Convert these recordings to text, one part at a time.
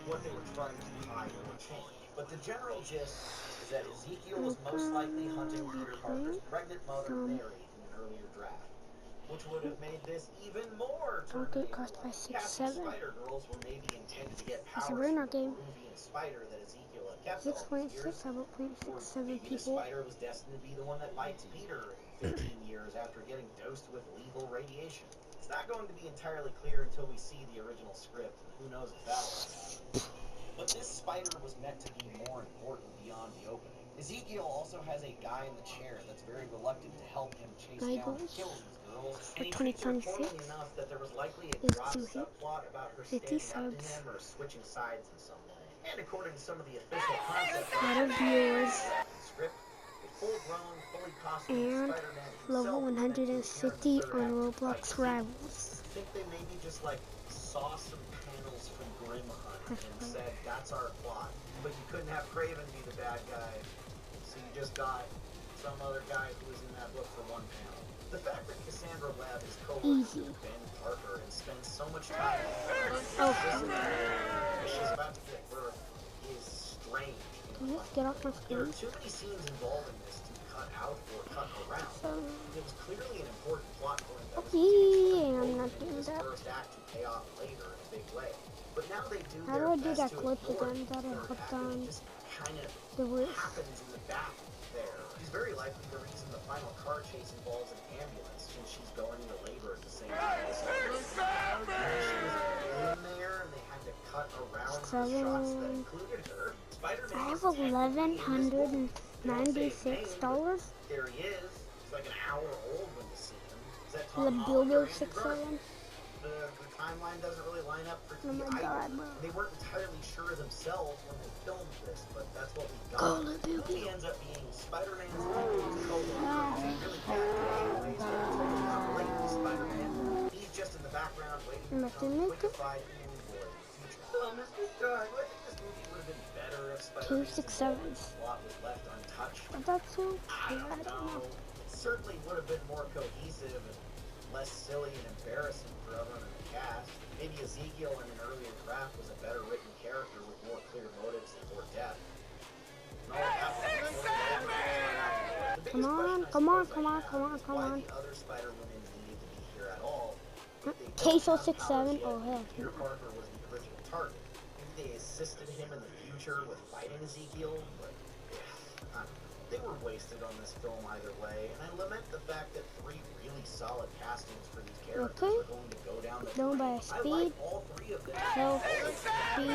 what they were trying to hide or change. But the general gist is that Ezekiel was most likely hunting Peter Parker's pregnant mother, Mary, in an earlier draft, which would have made this even more Okay, Terminator-like. cost by 6, Casting 7. Spider-Girls were maybe intended to get It's a powers Bruno from the game. Peruvian spider that Ezekiel had kept all these 6.6, years. I will point Or 6, 7 maybe the people. spider was destined to be the one that bites Peter in 15 years after getting dosed with lethal radiation. It's not going to be entirely clear until we see the original script, and who knows if that'll happen. But this spider was meant to be more important beyond the opening. Ezekiel also has a guy in the chair that's very reluctant to help him chase down and kill these girls, and he treats her poorly enough that there was likely a drop subplot about her standing up to him or switching sides in some way. And according to some of the official concept art script, a full-grown, fully costumed And Spider-Man level himself 160 on Roblox Rivals. I think they maybe just like saw some panels from Grim Hunt and said, that's our plot. But you couldn't have Kraven be the bad guy, so you just got some other guy who was in that book for one panel. The fact that Cassandra Webb is co-working with Ben Parker and spends so much time she's about to give birth is strange. Let's get off my There are screen. too many scenes involving this to cut out or cut around. It was clearly an important plot point that was I'm not doing this that. first act to pay off later in a big way. But now they do How do their I do best that to clip ignore again that I hooked on it just kind of the roof? happens in the back there. She's very likely the reason the final car chase involves an ambulance, since she's going into labor at the same time. She was in there, and they had to cut around the shots that included her. Spider-Man I have $1,196. There he is. He's like an hour old when you see him. Is that The Tom Holland or Bilbo Andrew 6, Garfield? 7. The timeline doesn't really line up for Oh my God, bro. They weren't entirely sure themselves when they filmed this, but that's what we got. Go, The movie ends up being Spider-Man's co-worker. Really bad ways, but totally unrelated to Spider-Man. He's just in the background waiting to become quick-fied and boy in the future. Mr. Stark, I think this movie would have been better if Spider-Man's plot was left untouched. That's so I don't know. It certainly would have been more cohesive and less silly and embarrassing for everyone in the cast. Maybe Ezekiel in an earlier draft was a better written character with more clear motives and more depth. Come on. Why the other Spider-Women needed to be here at all. Queso 6-7. Oh hell. Peter Parker was the original target. Maybe they assisted him in the future with fighting Ezekiel, but they were wasted on this film either way, and I lament the fact that 3 really solid castings for these characters are going to go down the Going by speed, I like all 3 of them. health, speed. Could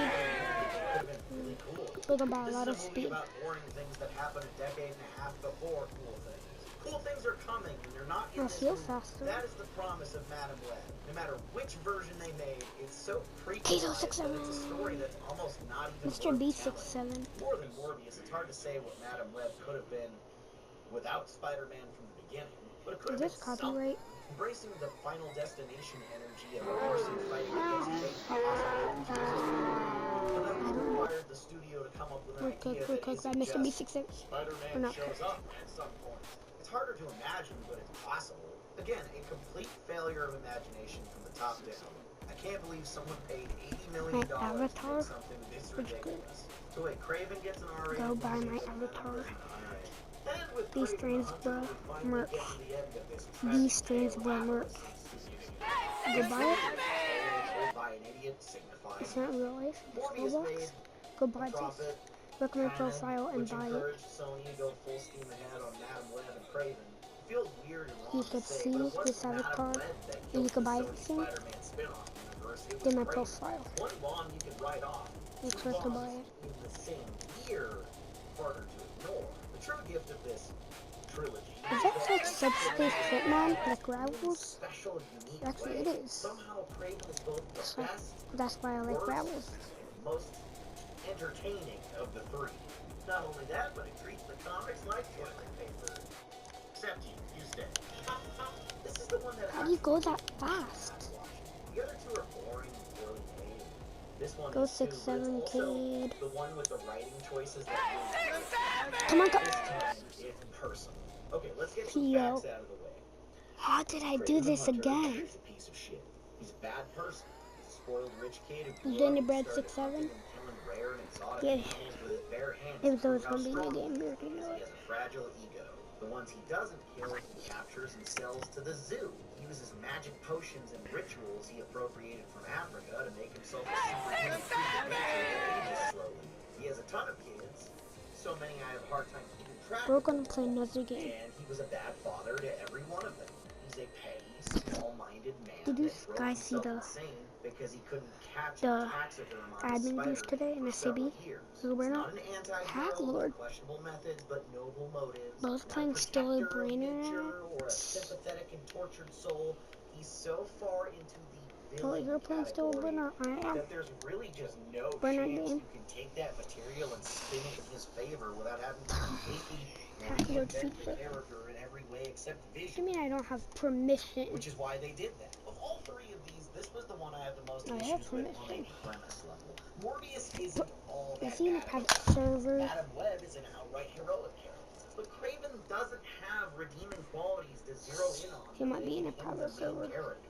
have been really cool. Talk about a lot of This is a movie speed. about boring things that happened a decade and a half before cool things. Cool things are coming, and they're not in I this feel movie. faster. That is the promise of Madam Web. No matter which version they made, it's so Queso prequelized that 6-7. it's a story that's almost not even Mr. worth B telling. 6-7. More than Morbius, it's hard to say what Madam Web could have been without Spider-Man from the beginning. But it could have Is this been something. copyright? Embracing the Final Destination energy of a person fighting against fate possible. But that required the studio to come up with an idea that by isn't Mr. B just 6-7. Spider-Man shows up at some point. It's harder to imagine, but it's possible. Again, a complete failure of imagination from the top down. I can't believe someone paid $80 million to make something this ridiculous. So wait, Kraven gets an R-rated. Go buy my avatar. B-StranGeBish merch. B-StranGeBish merch. Go buy it. It's not real life. It's Roblox. Go buy this. Look at my profile and buy it. You could see this avatar and you could buy it soon. In my profile. Make sure to buy it. Is that like Subspace Hitman, like Rivals? Actually, it is. So, that's why I like Rivals. Most entertaining of the 3. Not only that, but it treats the comics like toilet paper. Except you stay. This is the one that How do you go that fast? The other 2 are boring and poorly made. This one Go is 6-7, kid. the one with the writing choices that Come on, go. is personal. Okay, let's get some facts out of the way. How did I do this again? He's a piece of shit. He's a bad person. He's a spoiled rich kid who grew Danny up Brad started 6'7". hunting and killing rare and exotic Yeah, animals with his bare hands it to was prove always how gonna be in the strong game. he You is, already because know he it. has a fragile ego. The ones he doesn't kill, he captures and sells to the zoo. He uses magic potions and rituals he appropriated from Africa to make himself a superhuman creature that ages slowly. He has a ton of kids, so many I have a hard time keeping track We're of gonna them play all. another game. And he was a bad father to every one of them. He's a petty, small-minded man Did you that drove guys see himself insane because he couldn't catch the a taxiderm on a admin boost spider today in for several SCB? years. So we're He's not not an Cat anti-hero Lord. with questionable methods but noble motives. But I was Not a playing Still protector of Brain nature or a sympathetic and tortured soul. He's so far into the Oh, villain you're playing Still category Brain. I am. that there's really just no Brain chance game. you can take that material and spin it in his favor without having to completely Cat Lord reinvent the FIFA. character in every way except What do vision. you mean I don't have permission? Which is why they did that. Of all three of these, this was the one I have the most I have issues with on a permission. premise level. Morbius isn't all that Is he in a bad. private server? Madam Web is an outright heroic character. But Kraven doesn't have redeeming qualities to zero in on. He might be in a making him private the main server. character.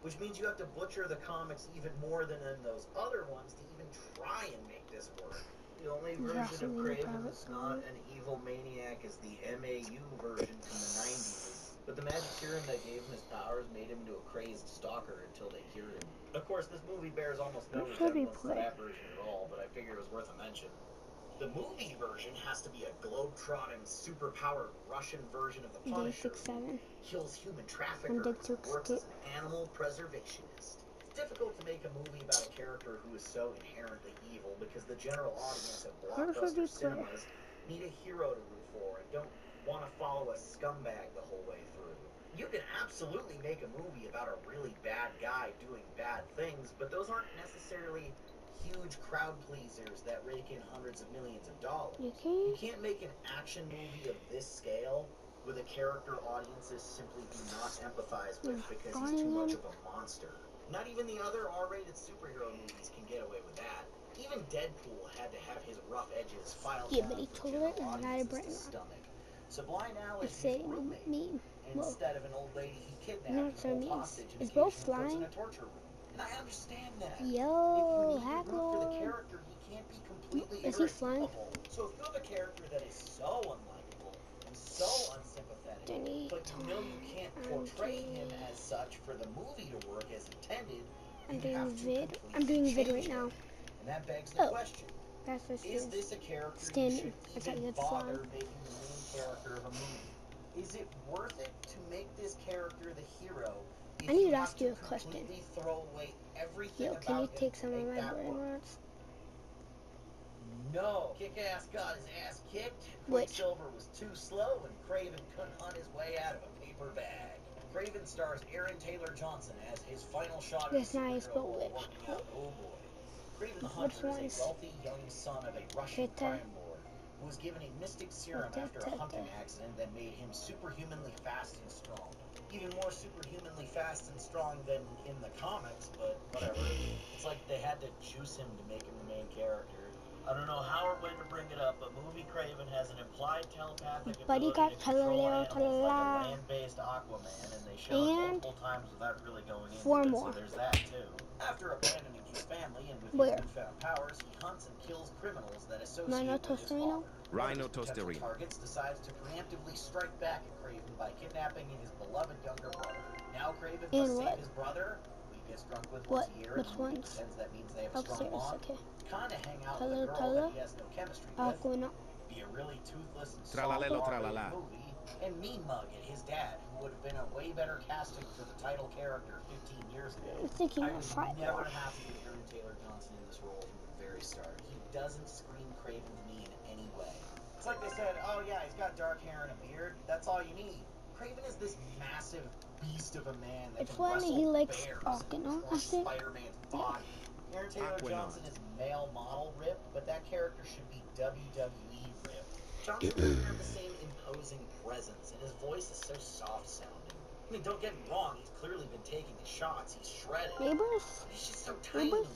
Which means you have to butcher the comics even more than in those other ones to even try and make this work. The only version of Kraven that's not an evil maniac is the MAU version from the 90s. But the magic serum that gave him his powers made him into a crazed stalker until they cured him. Of course, this movie bears almost no What should we resemblance to play? that version at all, but I figured it was worth a mention. The movie version has to be a globe-trotting, super-powered Russian version of the Punisher. D67. Kills human I'm traffickers dead to and works escape. as an animal preservationist. It's difficult to make a movie about a character who is so inherently evil because the general audience of Where should we blockbuster play? cinemas need a hero to root for and don't want to follow a scumbag the whole way through. You can absolutely make a movie about a really bad guy doing bad things, but those aren't necessarily huge crowd pleasers that rake in hundreds of millions of dollars. You can't make an action movie of this scale with a character audiences simply do not empathize with because he's too much of a monster. Not even the other R-rated superhero movies can get away with that. Even Deadpool had to have his rough edges filed down But he for told general it and not a audiences brain to rot. stomach. Sublime Al is It's his saying roommate. me. Instead of an old lady he kidnapped No, and so holds means hostage and it's both occasionally puts in flying. a torture room. And I understand that. Yo, If you need to Hack root for the Lord. character, he can't be completely Is he flying? irredeemable. So if you have a character that is so unlikable and so unsympathetic, but you know you can't portray him as such for the movie to work as intended, I'm you have doing to vid. I'm doing completely vid change right now. him. And that begs the question. That's just Is this a character you standing. should I thought even you'd bother fly. making the main character of a movie? Is it worth it to make this character the hero if I need you to have ask you a to question. completely throw away everything Yo, about can you him take to some of make my that brain work? rots? No. Kick-Ass got his ass kicked, Which? Quicksilver was too slow, and Kraven couldn't hunt his way out of a paper bag. Kraven stars Aaron Taylor Johnson as his final shot That's as a nice, superhero but role which? working out Oh Boy. Kraven the Which Hunter one is is- a wealthy young son of a Russian Hit crime lord who was given a mystic serum after a hunting accident that made him superhumanly fast and strong. Even more superhumanly fast and strong than in the comics, but whatever. It's like they had to juice him to make him the main character. I don't know how or when to bring it up, but movie Kraven has an implied telepathic ability Bodyguard, to control talala, animals like a talala. land-based Aquaman, and they show it And multiple times without really going into 4 it, more. so there's that too. After abandoning his family and with Where? his newfound powers, he hunts and kills criminals that associate Rhino with his Tostarino? father. Rhino One of his potential Tostarino. targets decides to preemptively strike back at Kraven by kidnapping his beloved younger brother. Now Kraven And must what? save his brother, who he gets drunk with What? once a year, Which and the movie ones? pretends that means they have a strong Upstairs, bond. okay. Kinda hang out Color, with a girl color. that he has no chemistry with. Aquino. Be a really toothless and Tralalelo, soft tralala. movie, and mean mug at his dad, who would have been a way better casting for the title character 15 years ago. I'm thinking I of was 5 never more. happy with Aaron Taylor Johnson in this role from the very start. He doesn't scream Kraven to me in any way. It's like they said, oh yeah, he's got dark hair and a beard. That's all you need. Kraven is this massive beast of a man that It's can when wrestle he likes bears Aquino, I and think. Spider-Man's body. Aaron Taylor Aquaman. Johnson is male model ripped, but that character should be WWE ripped. Johnson doesn't have the same imposing presence, and his voice is so soft sounding. I mean, don't get me wrong, he's clearly been taking his shots, he's shredded. Neighbors? He's just so tiny. Neighbors?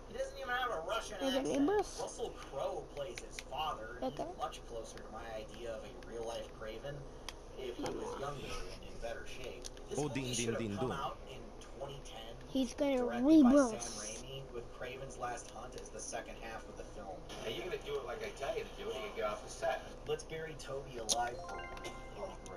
He doesn't even have a Russian Neighbor, accent. neighbors? Russell Crowe plays his father, and Okay. he's much closer to my idea of a real-life Kraven if he was younger and in better shape. This Oh, movie ding, should ding, have ding, come dong. out in 2010 He's gonna directed rebuild. by Sam Raimi, with Craven's Last Hunt as the second half of the film. Are you gonna do it like I tell you to do it, or you get off the set? Let's bury Toby alive for a moment.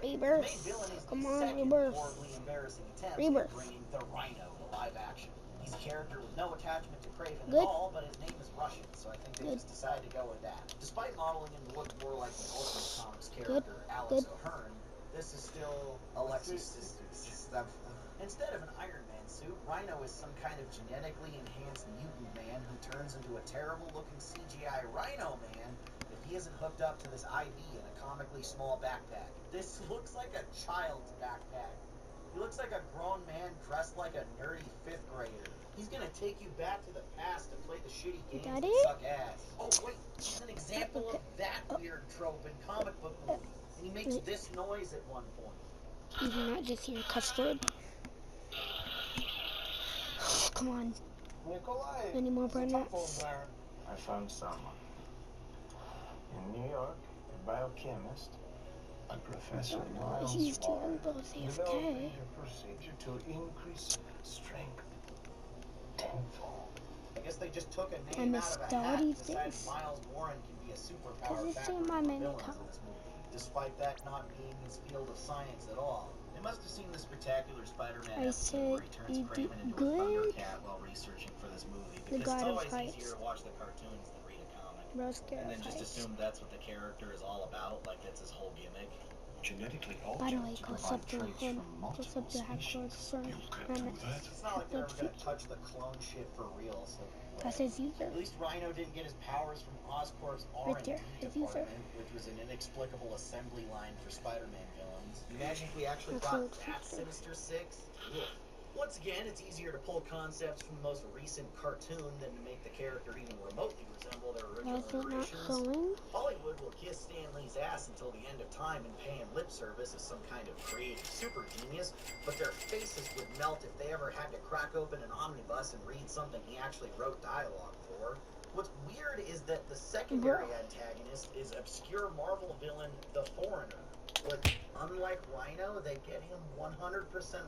Rebirth. The main villain is Come the on, second Rebirth. horribly embarrassing attempt Rebirth. at bringing the Rhino to live action. He's a character with no attachment to Craven Good. at all, but his name is Russian, so I think they just decided to go with that. Despite modeling him to look more like the Ultimate Comics character, Alex O'Hearn, this is still Alexis Sisters. Instead of an Iron Man suit, Rhino is some kind of genetically enhanced mutant man who turns into a terrible-looking CGI Rhino man if he isn't hooked up to this IV in a comically small backpack. This looks like a child's backpack. He looks like a grown man dressed like a nerdy 5th grader. He's gonna take you back to the past to play the shitty games and suck ass. Oh wait, he's an example of that weird trope in comic book movies. And he makes this noise at one point. You do not just hear custard. Come on. Nikolai. Any more burnouts? I found someone. In New York, a biochemist, a professor Miles He's doing Barr, both developing AFK. a procedure to increase strength tenfold. I guess they just took a I name missed out of a hat all and these decided things. Miles Warren can be a superpower Cause it's factor in my for main villains account. in this movie, despite that not being his field of science at all. They must have seen the spectacular Spider-Man I episode said where he turns you Kraven did into a good. Thundercat while researching for this movie, The because it's God of always Heights. easier to watch the cartoons than read a comic. Bro, scared And then of just heights. assume that's what the character is all about, like that's his whole gimmick. Genetically By the altered way, to close provide up to traits him. from Close multiple up to have species. close from. You could do that. It's not like they're ever gonna touch the clone shit for real, so That's his user. at least Rhino didn't get his powers from Oscorp's Right R&D there, his user. department, which was an inexplicable assembly line for Spider-Man villains. Imagine if we actually That's got what it's that for. Sinister Six. Ugh. Once again, it's easier to pull concepts from the most recent cartoon than to make the character even remotely resemble their original Was it not iterations. going? Hollywood will kiss Stan Lee's ass until the end of time and pay him lip service as some kind of creative super genius, but their faces would melt if they ever had to crack open an omnibus and read something he actually wrote dialogue for. What's weird is that the secondary antagonist is obscure Marvel villain The Foreigner. But unlike Rhino, they get him 100%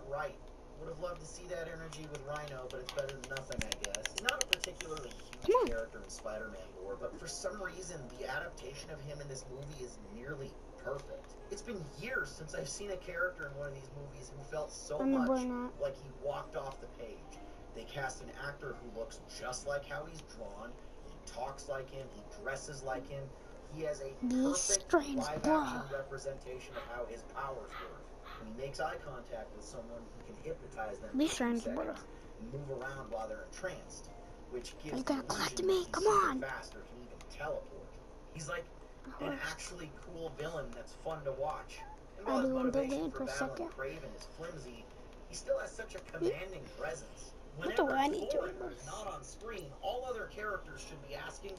right. Would have loved to see that energy with Rhino, but it's better than nothing, I guess. He's not a particularly huge character in Spider-Man lore, but for some reason, the adaptation of him in this movie is nearly perfect. It's been years since I've seen a character in one of these movies who felt so much like he walked off the page. They cast an actor who looks just like how he's drawn, he talks like him, he dresses like him, he has a perfect live-action representation of how his powers work. When he makes eye contact with someone, he can hypnotize them for 2 seconds and move around while they're entranced, which gives the illusion that he's super fast or can even teleport. He's like an actually cool villain that's fun to watch. And while his motivation for battling Kraven is flimsy, he still has such a commanding presence. Whenever the Foreigner is not on screen, all other characters should be asking,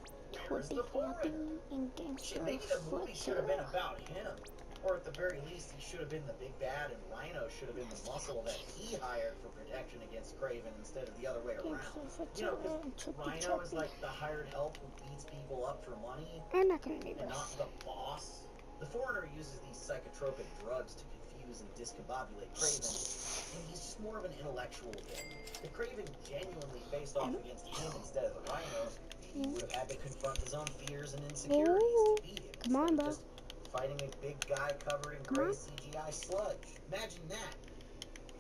where's the Foreigner? Shit, maybe the movie should have been about him. Or at the very least, he should have been the big bad, and Rhino should have been the muscle that he hired for protection against Kraven instead of the other way around. You know, because Rhino is like the hired help who beats people up for money, I'm not gonna do and not this. the boss. The Foreigner uses these psychotropic drugs to confuse and discombobulate Kraven, and he's just more of an intellectual villain. If Kraven genuinely faced off against him instead of the Rhino, he would have had to confront his own fears and insecurities to beat him. Come on, bro. Just fighting a big guy covered in gray CGI sludge. Imagine that.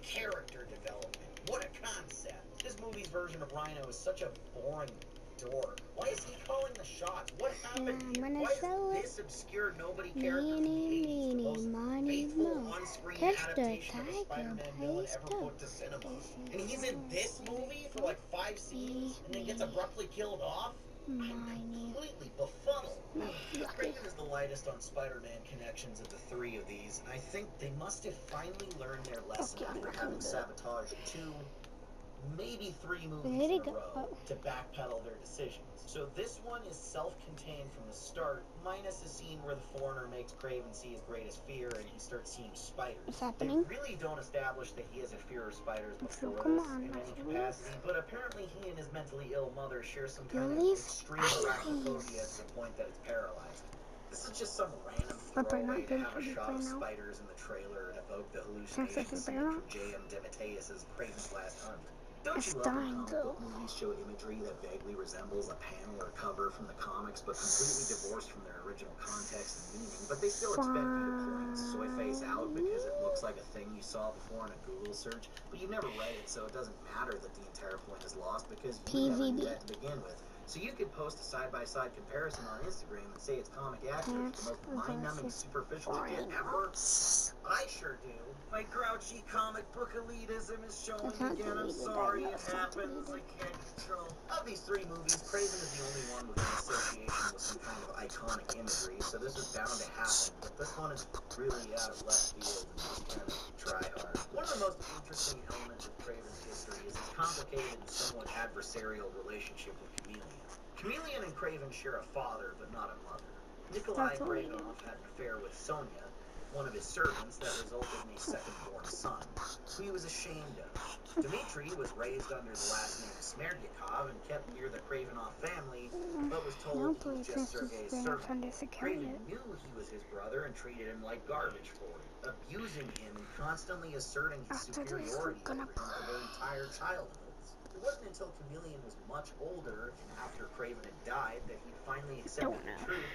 Character development. What a concept. This movie's version of Rhino is such a boring dork. Why is he calling the shots? What happened here? Why is this obscure nobody character from the 80s the most faithful on-screen adaptation of a Spider-Man villain ever put to cinema? And he's in this movie for like 5 scenes and then gets abruptly killed off? I'm completely befuddled. Kraven is the lightest on Spider-Man connections of the 3 of these, and I think they must have finally learned their lesson after having sabotaged 2, maybe 3 movies in a row to backpedal their decisions. So this one is self-contained from the start, minus a scene where the Foreigner makes Kraven see his greatest fear and he starts seeing spiders. What's happening? They really don't establish that he has a fear of spiders before Come this on, in any that's capacity, but apparently he and his mentally ill mother share some kind of Please? extreme arachnophobia to the point that it's paralyzed. This is just some random throwaway to have a shot of spiders in the trailer and evoke the hallucination scene from J.M. DeMatteis's Kraven's Last Hunt. Don't It's you love when dying comic though. book movies show imagery that vaguely resembles a panel or cover from the comics, but completely divorced from their original context and meaning, but they still expect you to point soy face out because it looks like a thing you saw before in a Google search, but you've never read it, so it doesn't matter that the entire point is lost because you never knew that to begin with. So you could post a side-by-side comparison on Instagram and say it's comic accurate for the most mind-numbing superficial shit ever. I sure do. My grouchy comic book elitism is showing again. I'm sorry it happens. I can't control. Of these three movies, Craven is the only one with an association with some kind of iconic imagery, so this was bound to happen. But this one is really out of left field and just kind of try hard. One of the most interesting elements of Craven's history is his complicated and somewhat adversarial relationship with Chameleon. Chameleon and Craven share a father, but not a mother. Nikolai Kravinoff had an affair with Sonia, one of his servants, that resulted in a second-born son, who he was ashamed of. Dmitri was raised under the last name Smerdyakov and kept near the Kravinoff family, but was told he was just Sergei's servant. Craven knew he was his brother and treated him like garbage for it, abusing him and constantly asserting his superiority over him for their entire childhoods. It wasn't until Chameleon was much older and after Craven had died that he finally accepted the truth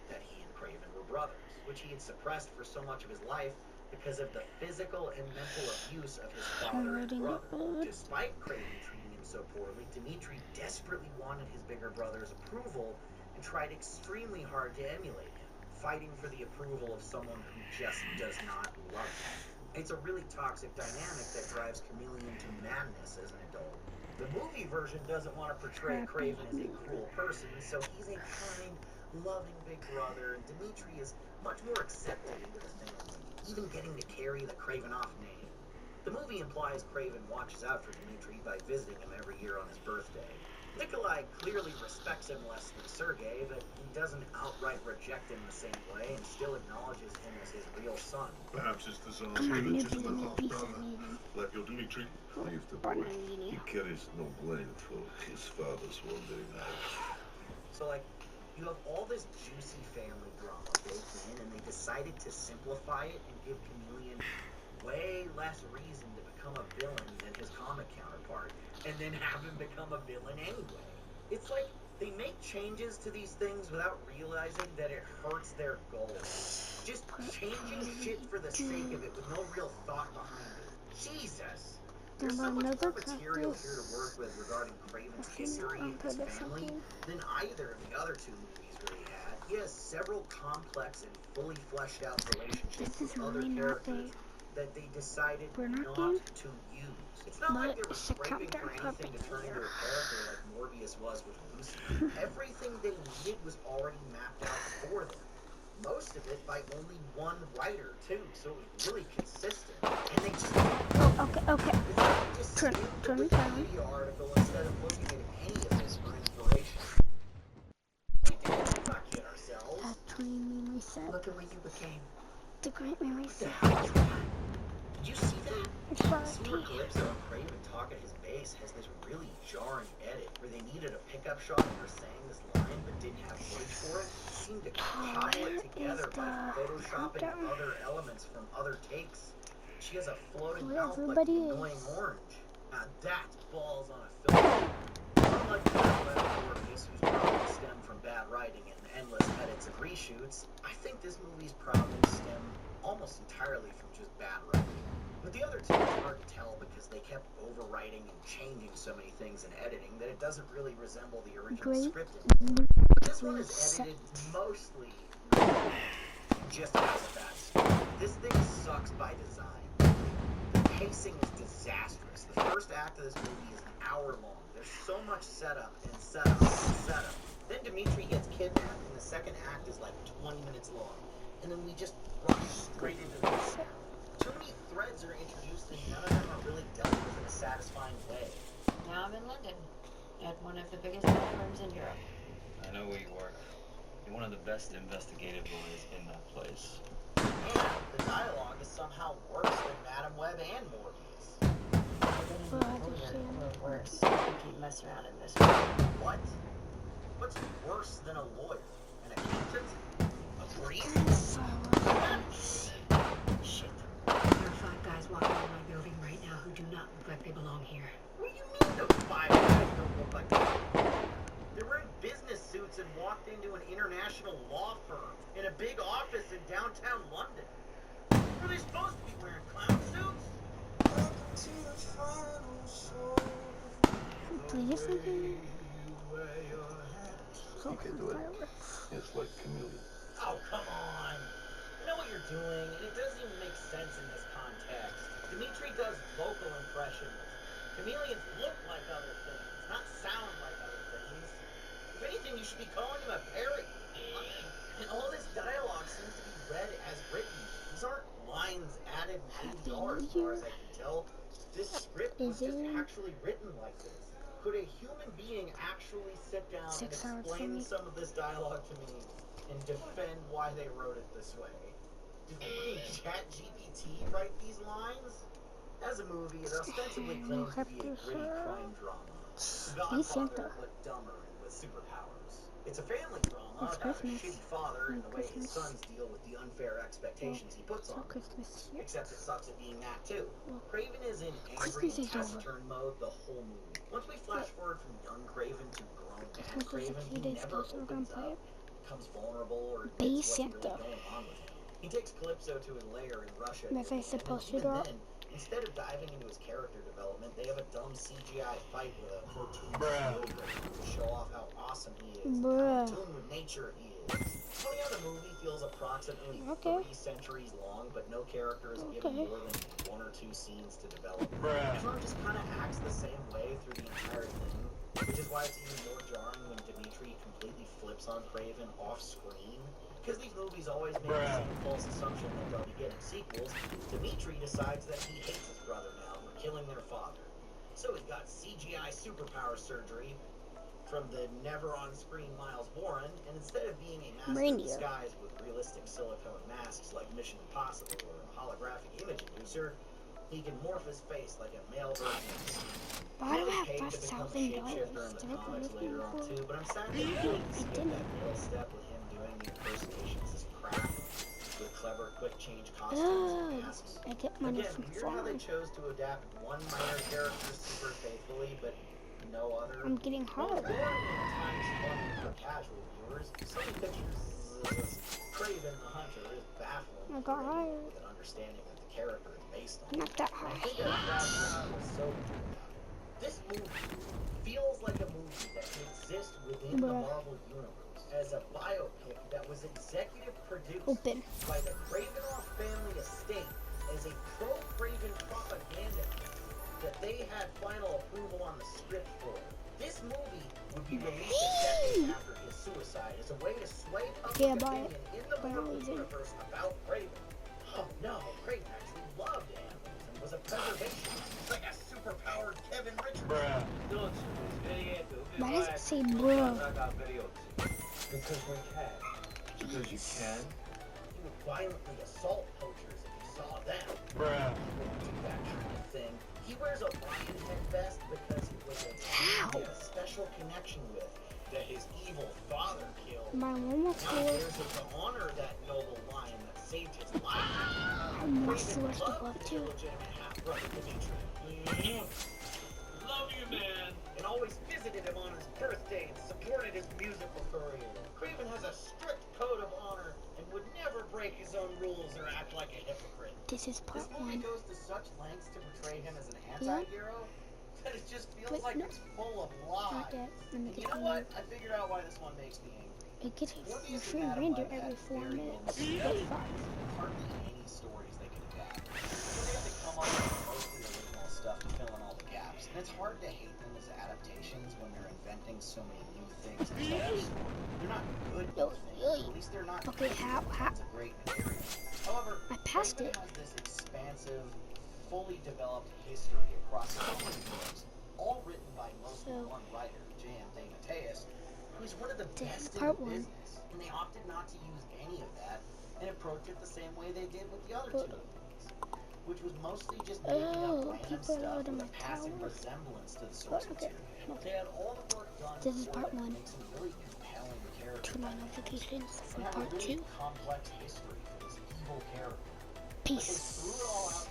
that he and Craven were brothers, which he had suppressed for so much of his life because of the physical and mental abuse of his father and brother. Despite Craven treating him so poorly, Dmitri desperately wanted his bigger brother's approval and tried extremely hard to emulate him, fighting for the approval of someone who just does not love him. It's a really toxic dynamic that drives Chameleon to madness as an adult. The movie version doesn't want to portray Craven as a cruel person, so he's a kind, loving big brother, and Dmitri is much more accepted into the family, even getting to carry the Kravinoff name. The movie implies Craven watches out for Dmitri by visiting him every year on his birthday. Nikolai clearly respects him less than Sergei, but he doesn't outright reject him the same way and still acknowledges him as his real son. Perhaps it's the Tsar's illegitimate half-brother, like your Dmitri. Leave the boy. He carries no blame for his father's wandering out. So, you have all this juicy family drama built in, and they decided to simplify it and give Chameleon way less reason to become a villain than his comic counterpart, and then have him become a villain anyway. It's like they make changes to these things without realizing that it hurts their goals. Just changing shit for the sake of it with no real thought behind it. Jesus! There's so much more material here to work with regarding Craven's history and his family than either of the other two movies really had. He has several complex and fully fleshed out relationships with other characters that they decided not to use. It's not like they were scraping for anything to turn into a character like Morbius was with Lucy. Everything they needed was already mapped out for them. Most of it by only one writer, too, so it was really consistent. And they just... Okay. Turn me down. Article instead of looking at any of this for inspiration. Let's not kid ourselves. That dream memory set. Look at what you became. The great memory set. Did you see that? It's Stuart Calypso and Craven talk at his base has this really jarring edit where they needed a pickup shot of her saying this line but didn't have footage for it. It seemed to cobble it together by photoshopping other elements from other takes. She has a floating mouth like an annoying orange. Now that's balls on a film. Unlike the Morbius, whose problems stem from bad writing and endless edits and reshoots, I think this movie's problems stem almost entirely from just bad writing. With the other two, it's hard to tell because they kept overwriting and changing so many things in editing that it doesn't really resemble the original script anymore. This one is edited mostly just as a bad script. This thing sucks by design. The pacing is disastrous. The first act of this movie is an hour long. There's so much setup and setup and setup. Then Dmitri gets kidnapped and the second act is like 20 minutes long. And then we just rush straight into this. Too many threads are introduced and none of them are really dealt with in a satisfying way. Now I'm in London, at one of the biggest law firms in Europe. I know where you work. You're one of the best investigative lawyers in that place. And the dialogue is somehow worse than Madam Web and Morbius. Or worse, if you keep messing around in this way. What? What's worse than a lawyer? An accountant? A priest? Shit. There are 5 guys walking in my building right now who do not look like they belong here. What do you downtown London. Were they supposed to be wearing clown suits? Please something. You can do it. It's like chameleon. Oh, come on. You know what you're doing, and it doesn't even make sense in this context. Dimitri does vocal impressions. Chameleons look like other things, not sound like other things. If anything, you should be calling him a parrot. And all this dialogue seems to be read as written. These aren't lines added in ADR as far as I can tell. This script was just actually written like this. Could a human being actually sit down and explain some of this dialogue to me and defend why they wrote it this way? Did ChatGPT write these lines? As a movie, it ostensibly claims to be a gritty crime drama. Godfather, but dumber and with superpowers. It's a family drama about a shitty father and the way his sons deal with the unfair expectations he puts on them. Except it sucks at being that too. Craven is in angry, taciturn mode the whole movie. Once we flash forward from young Craven to grown man Craven, he never opens up, becomes vulnerable, or admits what's really going on with him. He takes Calypso to his lair in Russia, and even then, instead of diving into his character development, they have a dumb CGI fight with a cartoon to show off how awesome he is, how in tune with nature he is. Funny how the movie feels approximately 3 centuries long, but no character is given more than 1 or 2 scenes to develop. Everyone just kind of acts the same way through the entire thing, which is why it's even more jarring when Dimitri completely flips on Craven off screen. Because these movies always make the same false assumption that they'll be getting sequels, Dimitri decides that he hates his brother now for killing their father. So he's got CGI superpower surgery from the never-on-screen Miles Warren, and instead of being a master of disguise with realistic silicone masks like Mission Impossible or a holographic image inducer, he can morph his face like a male version. Why do I have $5,000? Later on too, but I'm sad that he didn't skip that middle step with him doing the impersonations as craft with clever, quick change costumes and masks. I get money from Weird how they chose to adapt one minor character super faithfully, but no other. I'm getting hard. Times fun for casual viewers. Some pictures Craven the Hunter is baffling. I got hired. With an understanding that the character is based on. Not that high. I think that was so weird. This movie feels like a movie that can exist within the Marvel Universe as a biopic that was executive produced by the Kravinoff family estate as a pro-Craven propaganda that they had final approval on the script for. This movie would be released a decade after his suicide as a way to sway public opinion in the Marvel Universe about Craven. Oh no, Craven actually loved animals and was a preservationist, like a superpowered Kevin Richards. Why does it say bruh? Because we can. Because you can? He would violently assault poachers if he saw them. Bruh. Do that kind of thing. He wears a lion head vest because it was a he had a special connection with that his evil father killed. My mom was Now there's to honor that noble lion that saved his life. I'm not supposed to love too. Illegitimate half-brother Dimitri. Love you, man. And always visited him on his birthday and supported his musical career. Craven has a strict code of honor and would never break his own rules or act like a hypocrite. This is part This movie 1. goes to such lengths to portray him as an anti-hero that it just feels like it's full of lies. And you know what? I figured out why this one makes me angry. It gets a free render every 4 minutes. That's fine. Hardly any stories they can adapt. So they have to come up with mostly original stuff to fill in all the gaps. And it's hard to hate them as adaptations when they're inventing so many new things to tell the story. They're not good new things, but at least they're not tons of great material. However, I passed it. Craven has this expansive, fully developed history across so many books, all written by mostly one writer, J.M. DeMatteis, who's one of the best in the business. And they opted not to use any of that and approach it the same way they did with the other 2 movies, which was mostly just making up random stuff with a passing resemblance to the source material. They had all the work done. This is part 1. Make some really compelling characters. Turn my notifications for and have part a really 2. complex history for this evil character. Peace. But they threw it all out